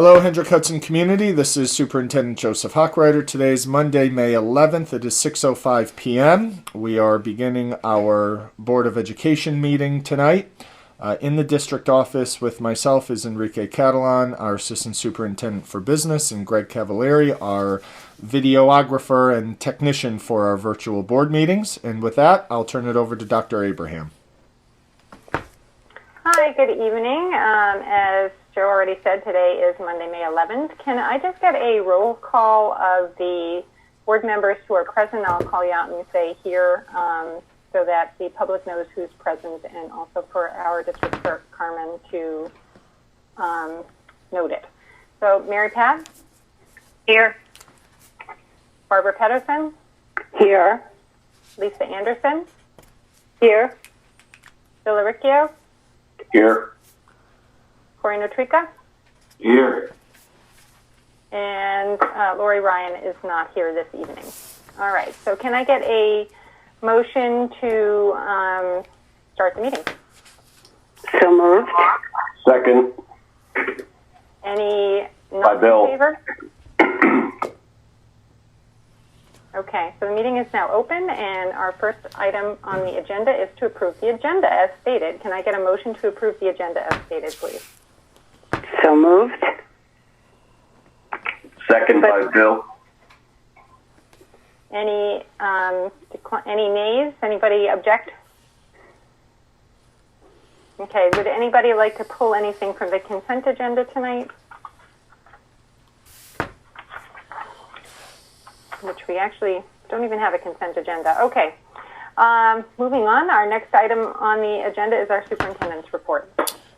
Hello, Hendrick Hudson community. This is Superintendent Joseph Hochreiter. Today is Monday, May 11th. It is 6:05 p.m. We are beginning our Board of Education meeting tonight. In the district office with myself is Enrique Catalan, our Assistant Superintendent for Business, and Greg Cavalieri, our videographer and technician for our virtual board meetings. And with that, I'll turn it over to Dr. Abraham. Hi, good evening. As Joe already said, today is Monday, May 11th. Can I just get a roll call of the board members who are present? I'll call you out and say here so that the public knows who's present, and also for our district clerk, Carmen, to note it. So, Mary Pat? Here. Barbara Pedersen? Here. Lisa Anderson? Here. Bill Riccio? Here. Corey Notrica? Here. And Lori Ryan is not here this evening. All right, so can I get a motion to start the meeting? So moved. Second. Any By not Bill. in favor? Okay, so the meeting is now open, and our first item on the agenda is to approve the agenda as stated. Can I get a motion to approve the agenda as stated, please? So moved. Second by Bill. Any nays? Anybody object? Okay, would anybody like to pull anything from the consent agenda tonight? Which we actually don't even have a consent agenda. Okay, moving on. Our next item on the agenda is our superintendent's report.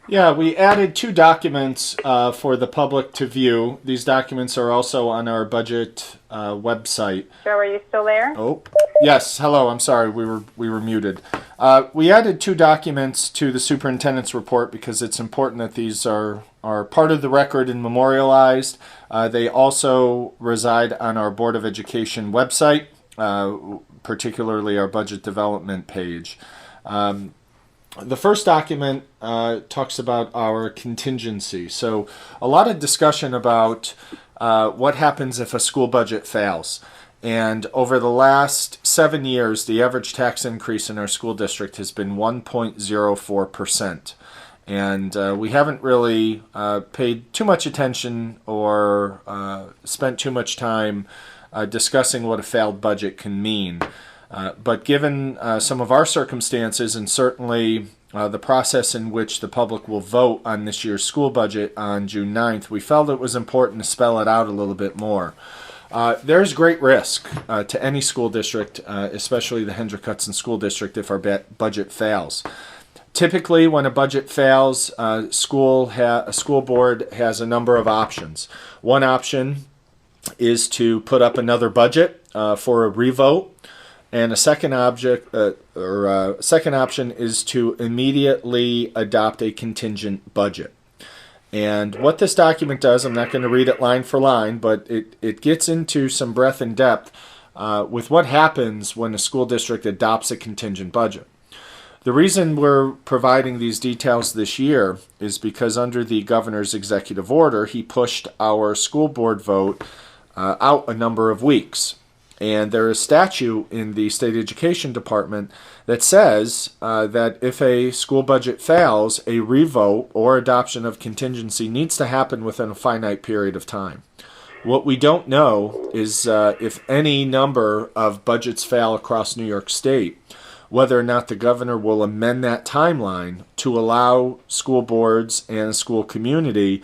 Yeah, we added two documents for the public to view. These documents are also on our budget website. Joe, are you still there? Oh, yes. Hello. I'm sorry. We were muted. We added two documents to the superintendent's report because it's important that these are part of the record and memorialized. They also reside on our Board of Education website, particularly our budget development page. The first document talks about our contingency. So a lot of discussion about what happens if a school budget fails. And over the last 7 years, the average tax increase in our school district has been 1.04%. And we haven't really paid too much attention or spent too much time discussing what a failed budget can mean. But given some of our circumstances and certainly the process in which the public will vote on this year's school budget on June 9th, we felt it was important to spell it out a little bit more. There's great risk to any school district, especially the Hendrick Hudson School District, if our budget fails. Typically, when a budget fails, a school board has a number of options. One option is to put up another budget for a revote. And a second option is to immediately adopt a contingent budget. And what this document does, I'm not going to read it line for line, but it gets into some breadth and depth with what happens when a school district adopts a contingent budget. The reason we're providing these details this year is because under the governor's executive order, he pushed our school board vote out a number of weeks. And there is statute in the state education department that says that if a school budget fails, a revote or adoption of contingency needs to happen within a finite period of time. What we don't know is if any number of budgets fail across New York State, whether or not the governor will amend that timeline to allow school boards and the school community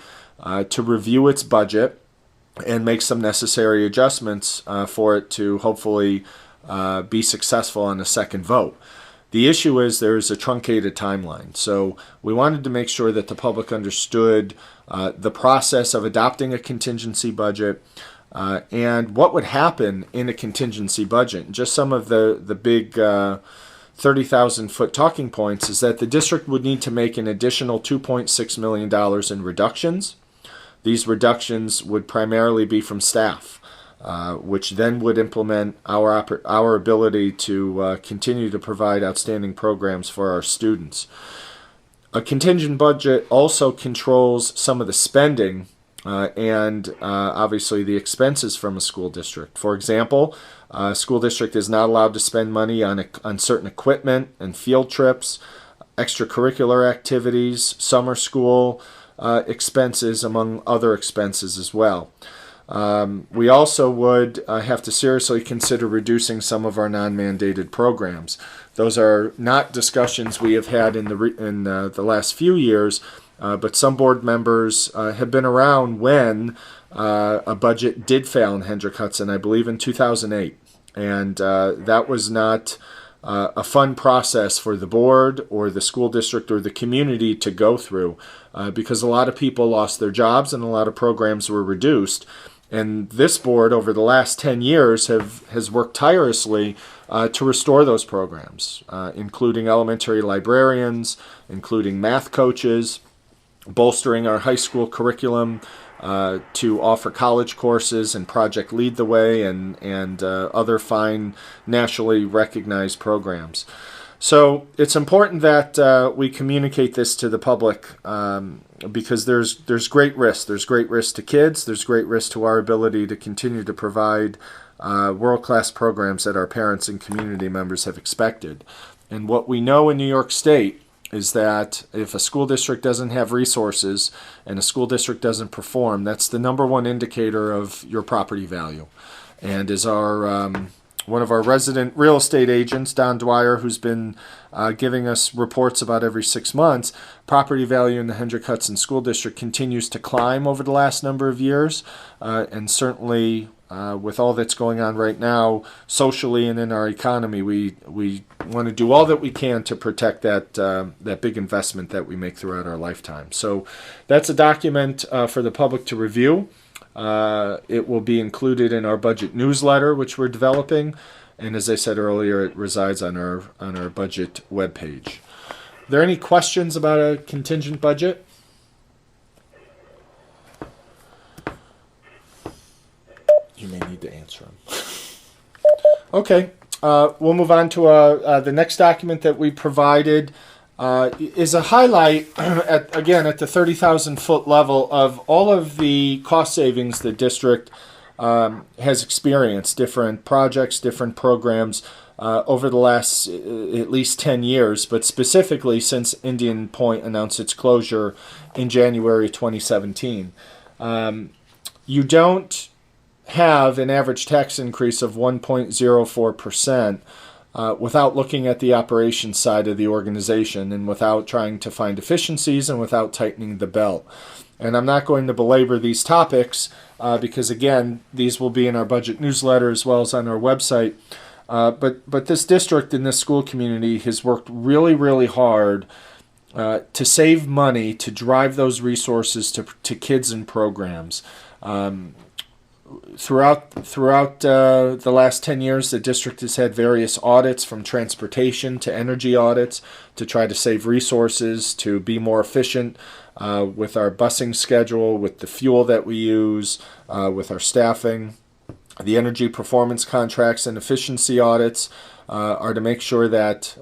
to review its budget and make some necessary adjustments for it to hopefully be successful on a second vote. The issue is there is a truncated timeline. So we wanted to make sure that the public understood the process of adopting a contingency budget and what would happen in a contingency budget. Just some of the big 30,000-foot talking points is that the district would need to make an additional $2.6 million in reductions. These reductions would primarily be from staff, which then would implement our ability to continue to provide outstanding programs for our students. A contingent budget also controls some of the spending and obviously the expenses from a school district. For example, a school district is not allowed to spend money on certain equipment and field trips, extracurricular activities, summer school expenses, among other expenses as well. We also would have to seriously consider reducing some of our non-mandated programs. Those are not discussions we have had in the last few years, but some board members have been around when a budget did fail in Hendrick-Hudson, I believe in 2008. And that was not a fun process for the board or the school district or the community to go through because a lot of people lost their jobs and a lot of programs were reduced. And this board over the last 10 years has worked tirelessly to restore those programs, including elementary librarians, including math coaches, bolstering our high school curriculum to offer college courses and Project Lead the Way and other fine nationally recognized programs. So it's important that we communicate this to the public because there's great risk. There's great risk to kids. There's great risk to our ability to continue to provide world-class programs that our parents and community members have expected. And what we know in New York State is that if a school district doesn't have resources and a school district doesn't perform, that's the number one indicator of your property value. And as our one of our resident real estate agents, Don Dwyer, who's been giving us reports about every 6 months, property value in the Hendrick-Hudson School District continues to climb over the last number of years, and certainly with all that's going on right now, socially and in our economy, we want to do all that we can to protect that big investment that we make throughout our lifetime. So that's a document for the public to review. It will be included in our budget newsletter, which we're developing, and as I said earlier, it resides on our budget webpage. Are there any questions about a contingent budget? You may need to answer them. Okay, we'll move on to the next document that we provided. Is a highlight, at the 30,000 foot level of all of the cost savings the district has experienced, different projects, different programs over the last at least 10 years, but specifically since Indian Point announced its closure in January 2017. You don't have an average tax increase of 1.04%. Without looking at the operations side of the organization and without trying to find efficiencies and without tightening the belt. And I'm not going to belabor these topics because, again, these will be in our budget newsletter as well as on our website. But this district and this school community has worked really, really hard to save money, to drive those resources to kids and programs. Throughout the last 10 years, the district has had various audits, from transportation to energy audits, to try to save resources, to be more efficient with our busing schedule, with the fuel that we use, with our staffing. The energy performance contracts and efficiency audits are to make sure that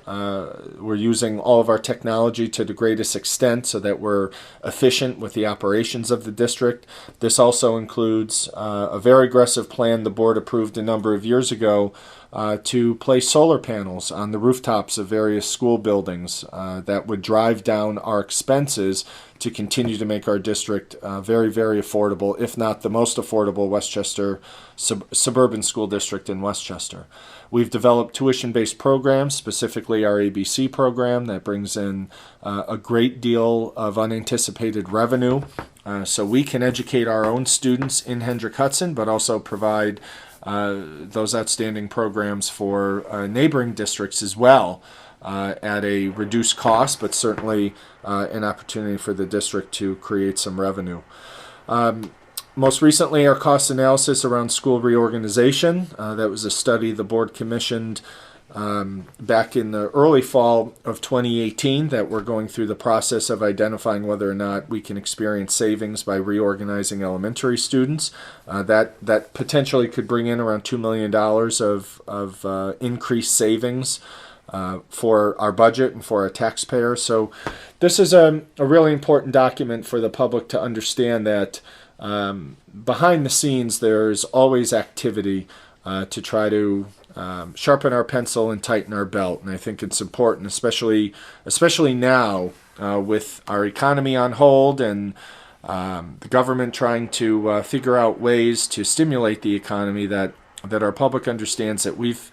we're using all of our technology to the greatest extent so that we're efficient with the operations of the district. This also includes a very aggressive plan the board approved a number of years ago to place solar panels on the rooftops of various school buildings that would drive down our expenses to continue to make our district very, very affordable, if not the most affordable Westchester suburban school district in Westchester. We've developed tuition-based programs, specifically our ABC program that brings in a great deal of unanticipated revenue so we can educate our own students in Hendrick-Hudson, but also provide those outstanding programs for neighboring districts as well at a reduced cost, but certainly an opportunity for the district to create some revenue. Most recently, our cost analysis around school reorganization. That was a study the board commissioned back in the early fall of 2018 that we're going through the process of identifying whether or not we can experience savings by reorganizing elementary students. That potentially could bring in around $2 million of increased savings for our budget and for our taxpayers. So this is a really important document for the public to understand that behind the scenes, there's always activity to try to sharpen our pencil and tighten our belt. And I think it's important, especially now with our economy on hold and the government trying to figure out ways to stimulate the economy, that our public understands that we've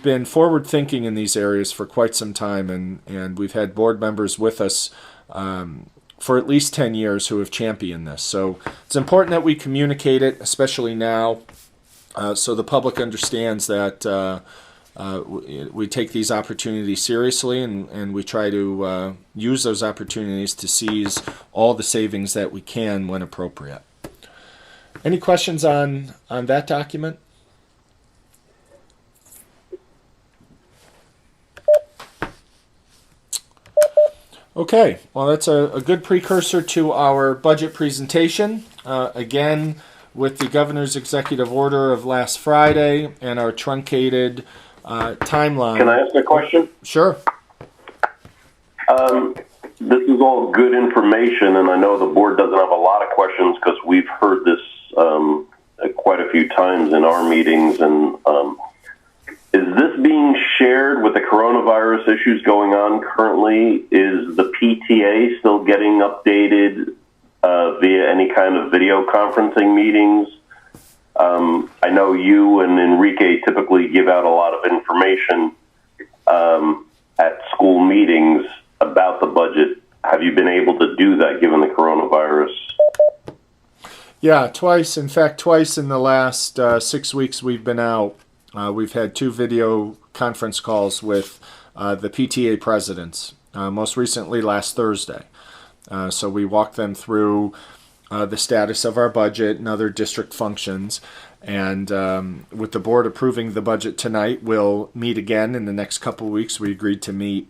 been forward thinking in these areas for quite some time, and we've had board members with us for at least 10 years who have championed this. So it's important that we communicate it, especially now, so the public understands that we take these opportunities seriously, and we try to use those opportunities to seize all the savings that we can when appropriate. Any questions on that document? Okay, well, that's a good precursor to our budget presentation. Again, with the governor's executive order of last Friday and our truncated timeline. Can I ask a question? Sure. This is all good information, and I know the board doesn't have a lot of questions because we've heard this quite a few times in our meetings. And is this being shared with the coronavirus issues going on currently? Is the PTA still getting updated via any kind of video conferencing meetings? I know you and Enrique typically give out a lot of information at school meetings about the budget. Have you been able to do that given the coronavirus? Yeah, twice. In fact, twice in the last 6 weeks we've been out. We've had 2 video conference calls with the PTA presidents, most recently last Thursday. So we walked them through the status of our budget and other district functions. And with the board approving the budget tonight, we'll meet again in the next couple of weeks. We agreed to meet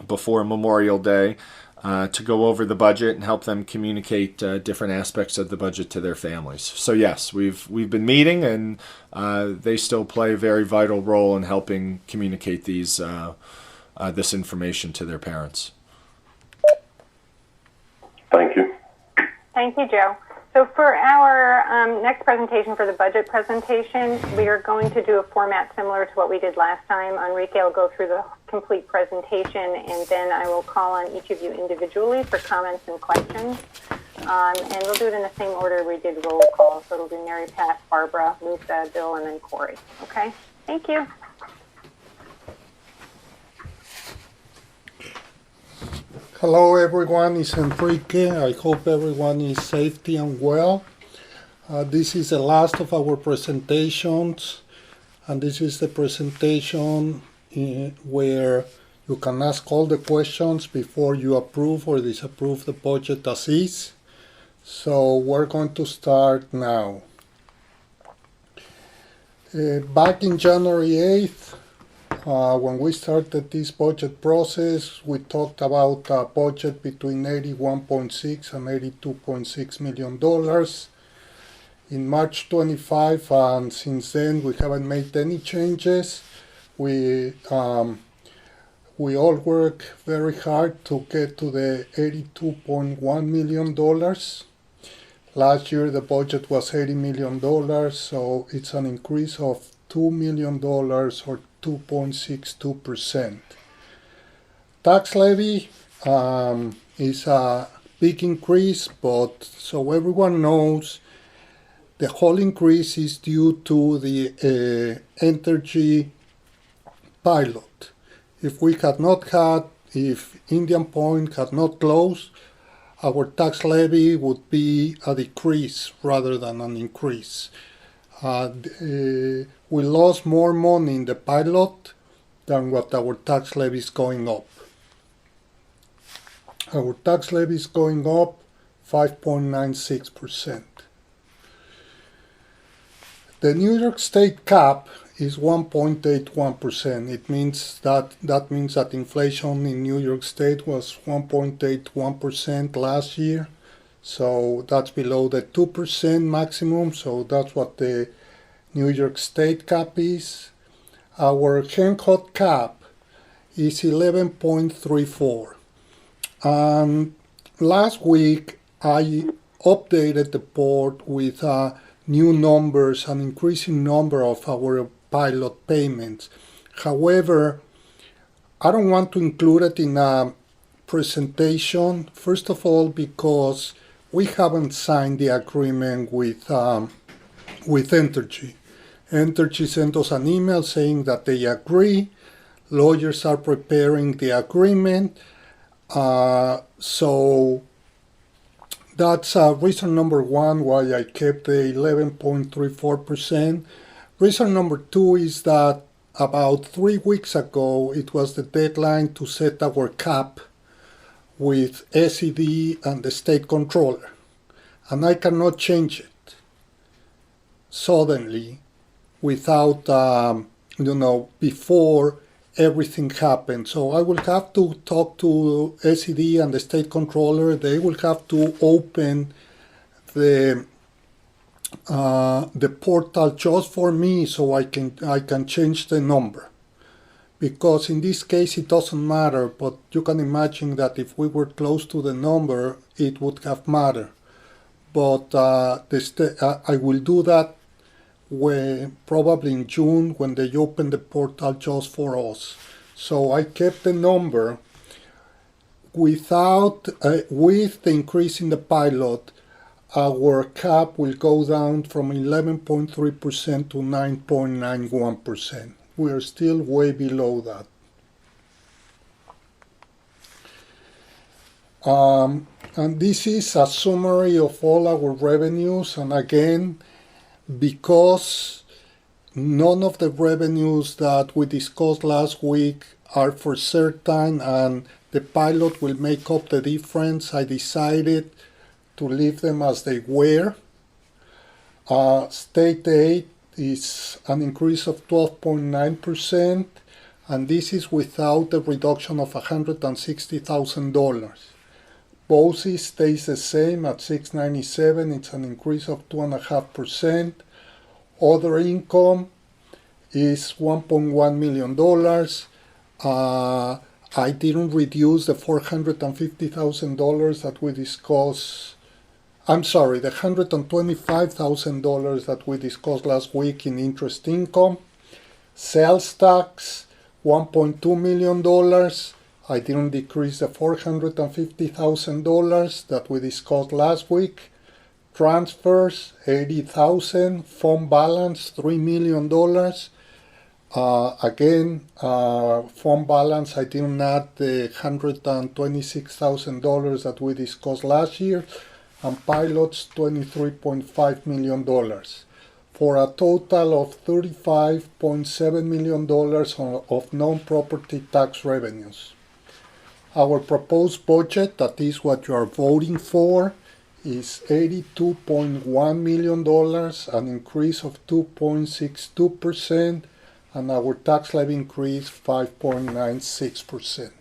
before Memorial Day to go over the budget and help them communicate different aspects of the budget to their families. So yes, we've been meeting, and they still play a very vital role in helping communicate this information to their parents. Thank you. Thank you, Joe. So for our next presentation, for the budget presentation, we are going to do a format similar to what we did last time. Enrique will go through the complete presentation, and then I will call on each of you individually for comments and questions. And we'll do it in the same order we did roll call. So it'll be Mary, Pat, Barbara, Musa, Bill, and then Corey. Okay? Thank you. Hello everyone, it's Enrique. I hope everyone is safe and well. This is the last of our presentations, and this is the presentation where you can ask all the questions before you approve or disapprove the budget as is. So we're going to start now. Back in January 8th, when we started this budget process, we talked about a budget between $81.6 and $82.6 million. In March 25, and since then we haven't made any changes. We all work very hard to get to the $82.1 million. Last year the budget was $80 million, so it's an increase of $2 million or 2.62%. Tax levy is a big increase, but so everyone knows, the whole increase is due to the energy pilot. If Indian Point had not closed, our tax levy would be a decrease rather than an increase. We lost more money in the pilot than what our tax levy is going up. Our tax levy is going up 5.96%. The New York State cap is 1.81%. It means that inflation in New York State was 1.81% last year. So that's below the 2% maximum. So that's what the New York State cap is. Our Hancock cap is 11.34. Last week I updated the board with new numbers, an increasing number of our pilot payments. However, I don't want to include it in a presentation, first of all, because we haven't signed the agreement with Entergy. Entergy sent us an email saying that they agree. Lawyers are preparing the agreement. So that's reason number one why I kept the 11.34%. Reason number two is that about 3 weeks ago, it was the deadline to set our cap with SED and the state controller. And I cannot change it suddenly without, before everything happened. So I will have to talk to SED and the state controller. They will have to open the portal just for me so I can change the number. Because in this case it doesn't matter, but you can imagine that if we were close to the number, it would have mattered. But I will do that probably in June when they open the portal just for us. So I kept the number with the increase in the pilot. Our cap will go down from 11.3% to 9.91%. We are still way below that. And this is a summary of all our revenues. And again, because none of the revenues that we discussed last week are for certain and the pilot will make up the difference, I decided to leave them as they were. State aid is an increase of 12.9%, and this is without the reduction of $160,000. BOSI stays the same at $697. It's an increase of 2.5%. Other income is $1.1 million. I didn't reduce the $450,000 that we discussed. I'm sorry, the $125,000 that we discussed last week in interest income. Sales tax, $1.2 million. I didn't decrease the $450,000 that we discussed last week. Transfers, $80,000. Fund balance, $3 million. Fund balance, I didn't add the $126,000 that we discussed last year. And pilots, $23.5 million. For a total of $35.7 million of non-property tax revenues. Our proposed budget, that is what you are voting for, is $82.1 million, an increase of 2.62%, and our tax levy increase 5.96%.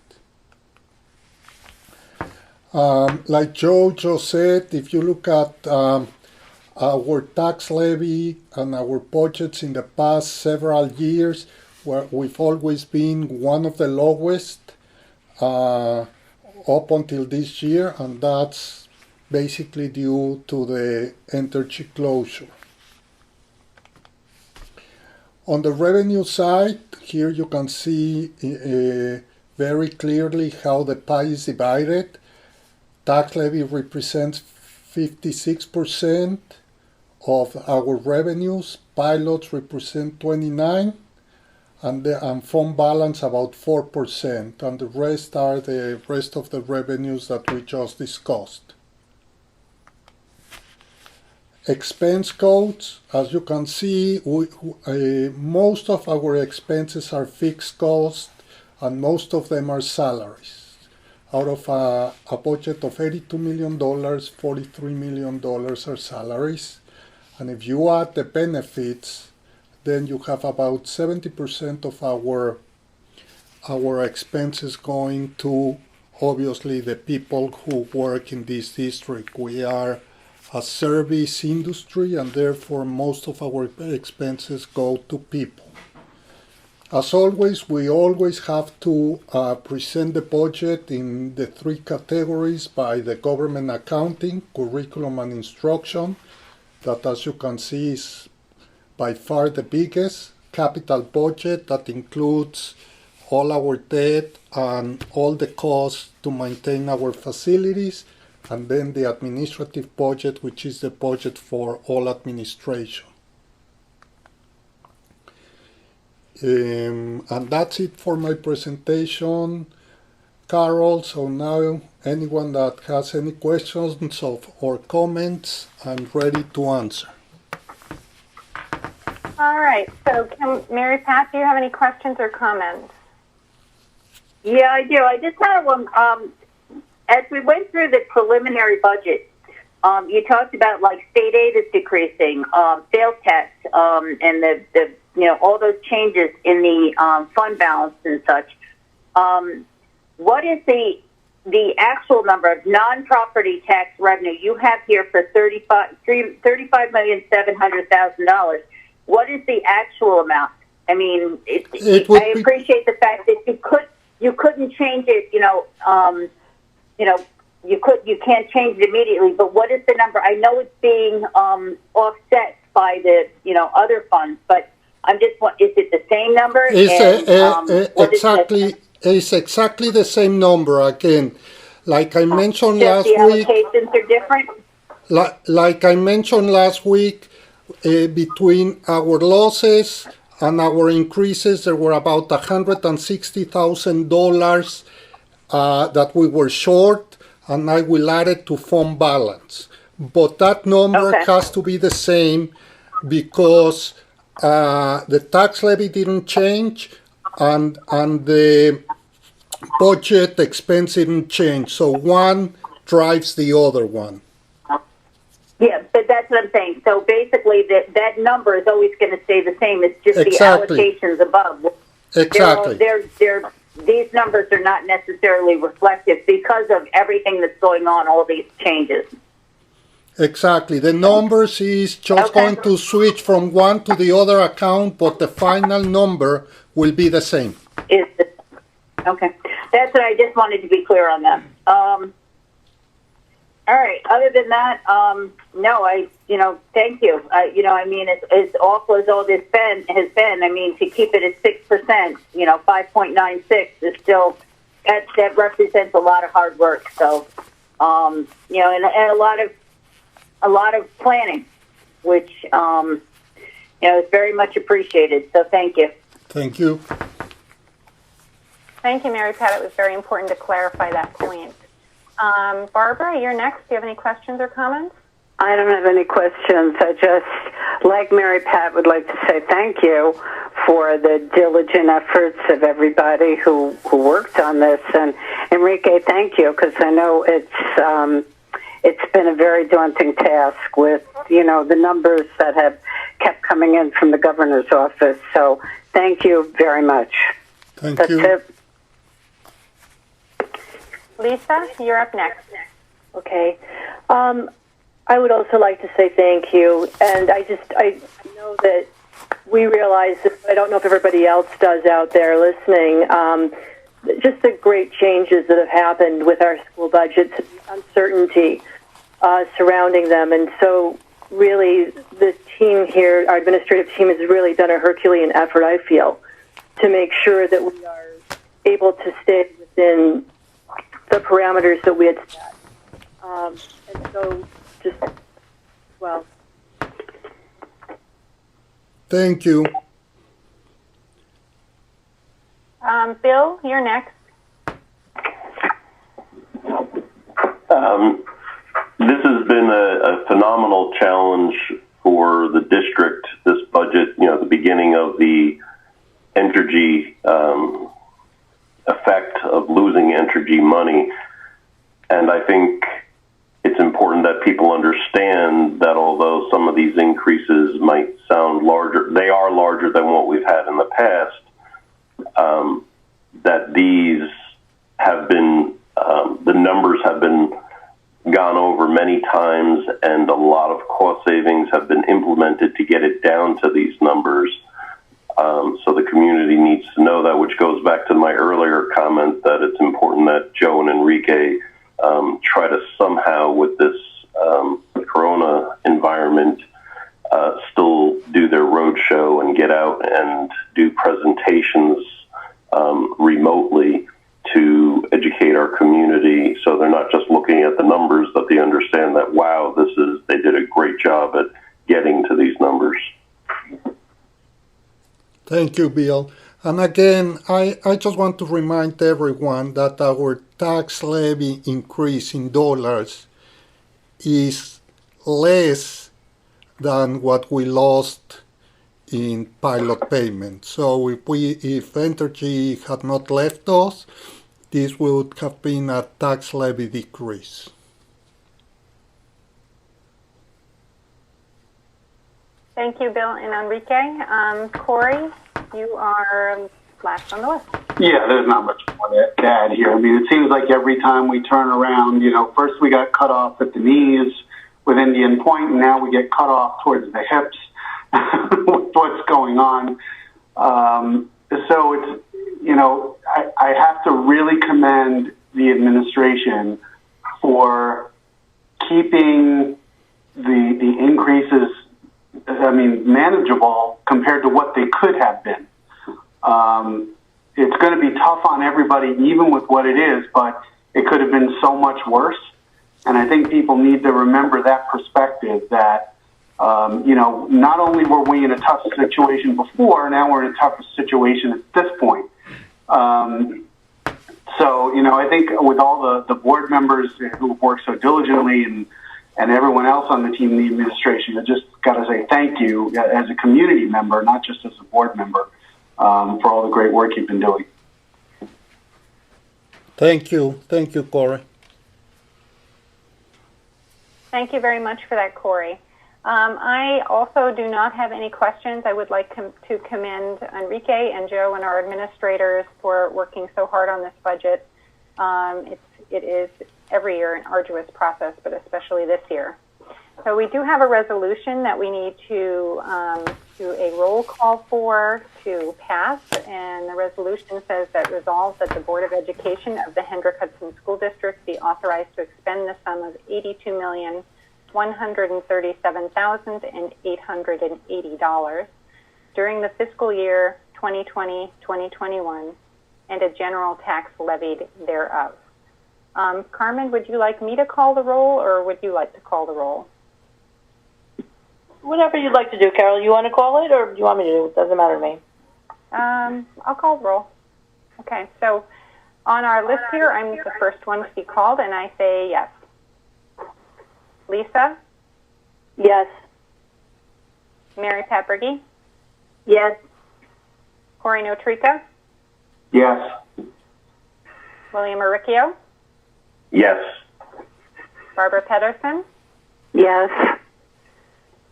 Like Joe just said, if you look at our tax levy and our budgets in the past several years, where we've always been one of the lowest up until this year, and that's basically due to the Entergy closure. On the revenue side, here you can see very clearly how the pie is divided. Tax levy represents 56% of our revenues. Pilots represent 29%. And fund balance about 4%, and the rest are the rest of the revenues that we just discussed. Expense codes, as you can see, most of our expenses are fixed costs, and most of them are salaries. Out of a budget of $82 million, $43 million are salaries, and if you add the benefits, then you have about 70% of our expenses going to, obviously, the people who work in this district. We are a service industry, and therefore most of our expenses go to people. As always, we always have to present the budget in the three categories by the government accounting, curriculum, and instruction. That, as you can see, is by far the biggest. Capital budget, that includes all our debt and all the costs to maintain our facilities. And then the administrative budget, which is the budget for all administration. And that's it for my presentation, Carol. So now anyone that has any questions or comments, I'm ready to answer. All right. So, Mary Pat, do you have any questions or comments? Yeah, I do. I just had one. As we went through the preliminary budget, you talked about like state aid is decreasing, sales tax, and the all those changes in the fund balance and such. What is the actual number of non-property tax revenue you have here for $35,700,000? What is the actual amount? I mean, I appreciate the fact that you couldn't change it. You can't change it immediately. But what is the number? I know it's being offset by the other funds, but I'm just is it the same number? It's exactly the same number again. Like I mentioned last week, the allocations are different. Like I mentioned last week, between our losses and our increases, there were about $160,000 that we were short, and I will add it to fund balance. But that number has to be the same because the tax levy didn't change and the budget expense didn't change. So one drives the other one. Yeah, but that's what I'm saying. So basically that number is always going to stay the same. It's just the allocations above. Exactly. These numbers are not necessarily reflective because of everything that's going on, all these changes. Exactly. The numbers is just going to switch from one to the other account, but the final number will be the same. Okay. That's what I just wanted to be clear on that. All right. Other than that, no, thank you. As awful as all this has been, I mean, to keep it at 6%, 5.96 is still, that represents a lot of hard work. So, and a lot of planning, which, is very much appreciated. So thank you. Thank you. Thank you, Mary Pat. It was very important to clarify that point. Barbara, you're next. Do you have any questions or comments? I don't have any questions. I just, like Mary Pat, would like to say thank you for the diligent efforts of everybody who worked on this. And Enrique, thank you, because I know it's been a very daunting task with, the numbers that have kept coming in from the governor's office. So thank you very much. That's you. It. Lisa, you're up next. Okay. I would also like to say thank you. And I know that we realize this, but I don't know if everybody else does out there listening, just the great changes that have happened with our school budgets, uncertainty surrounding them. And so really the team here, our administrative team, has really done a Herculean effort, I feel, to make sure that we are able to stay within the parameters that we had set. And so just, well. Thank you. Bill, you're next. This has been a phenomenal challenge for the district, this budget, the beginning of the Entergy effect of losing Entergy money. And I think it's important that people understand that although some of these increases might sound larger, they are larger than what we've had in the past, that these have been, the numbers have been gone over many times, and a lot of cost savings have been implemented to get it down to these numbers. So the community needs to know that, which goes back to my earlier comment that it's important that Joe and Enrique try to somehow, with this corona environment, still do their road show and get out and do presentations remotely to educate our community, so they're not just looking at the numbers, but they understand that, wow, they did a great job at getting to these numbers. Thank you, Bill. And again, I just want to remind everyone that our tax levy increase in dollars is less than what we lost in pilot payments. So if Entergy had not left us, this would have been a tax levy decrease. Thank you, Bill and Enrique. Corey, you are last on the list. Yeah, there's not much more to add here. I mean, it seems like every time we turn around, first we got cut off at the knees with Indian Point, and now we get cut off towards the hips with what's going on. So it's, I have to really commend the administration for keeping the increases, manageable compared to what they could have been. It's going to be tough on everybody, even with what it is, but it could have been so much worse. And I think people need to remember that perspective that, not only were we in a tough situation before, now we're in a tougher situation at this point. I think with all the board members who have worked so diligently and everyone else on the team in the administration, I just got to say thank you as a community member, not just as a board member, for all the great work you've been doing. Thank you, Corey. Thank you very much for that, Corey. I also do not have any questions. I would like to commend Enrique and Joe and our administrators for working so hard on this budget. It is every year an arduous process, but especially this year. So we do have a resolution that we need to do a roll call for to pass, and the resolution says that resolves that the Board of Education of the Hendrick Hudson School District be authorized to expend the sum of $82,137,880 during the fiscal year 2020-2021 and a general tax levied thereof. Carmen, would you like me to call the roll, or would you like to call the roll? Whatever you'd like to do, Carol. You want to call it, or do you want me to do it? Doesn't matter to me. I'll call the roll. Okay, so on our list here, I'm the first one to be called, and I say yes. Lisa? Yes. Mary Pat Briggy? Yes. Corey Notrica? Yes. William Maricchio? Yes. Barbara Pedersen? Yes.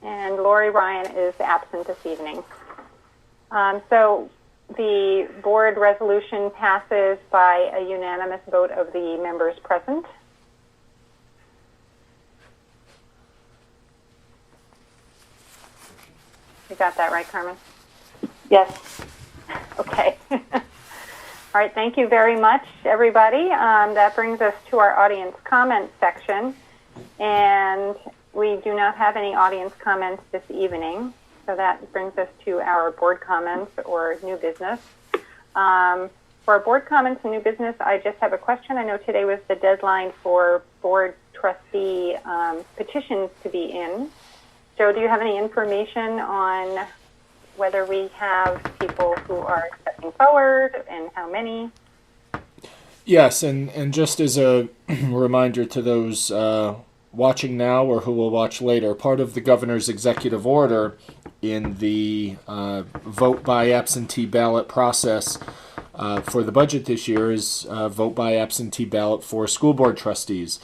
And Lori Ryan is absent this evening. So the board resolution passes by a unanimous vote of the members present. You got that right, Carmen? Yes. Okay. All right, thank you very much, everybody. That brings us to our audience comment section. And we do not have any audience comments this evening. So that brings us to our board comments or new business. For our board comments and new business, I just have a question. I know today was the deadline for board trustee petitions to be in. Joe, do you have any information on whether we have people who are stepping forward and how many? Yes, and just as a reminder to those watching now or who will watch later, part of the governor's executive order in the vote by absentee ballot process for the budget this year is vote by absentee ballot for school board trustees.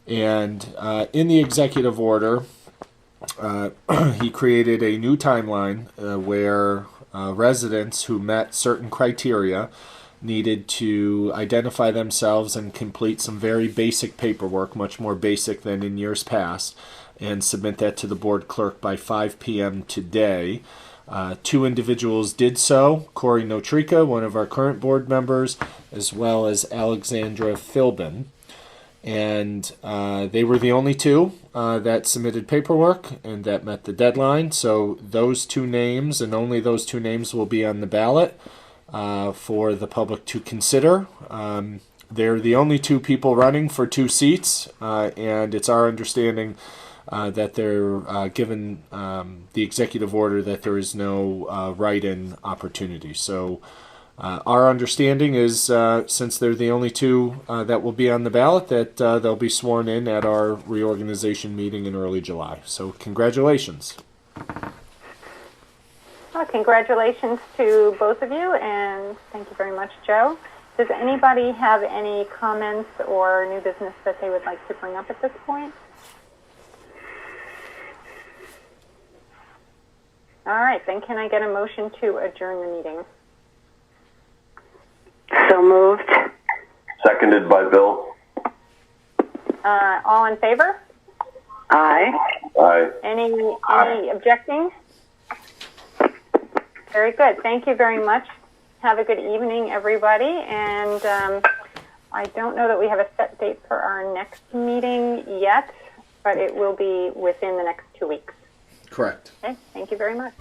And in the executive order, he created a new timeline where residents who met certain criteria needed to identify themselves and complete some very basic paperwork, much more basic than in years past, and submit that to the board clerk by 5 p.m. today. Two individuals did so, Corey Notrika, one of our current board members, as well as Alexandra Philbin. And they were the only two that submitted paperwork and that met the deadline. So those two names, and only those two names, will be on the ballot for the public to consider. They're the only two people running for two seats, and it's our understanding that they're given the executive order that there is no write-in opportunity. So our understanding is, since they're the only two that will be on the ballot, that they'll be sworn in at our reorganization meeting in early July. So congratulations. Well, congratulations to both of you, and thank you very much, Joe. Does anybody have any comments or new business that they would like to bring up at this point? All right, then can I get a motion to adjourn the meeting? So moved. Seconded by Bill. All in favor? Aye. Aye. Any objecting? Very good. Thank you very much. Have a good evening, everybody. And I don't know that we have a set date for our next meeting yet, but it will be within the next 2 weeks. Correct. Okay. Thank you very much.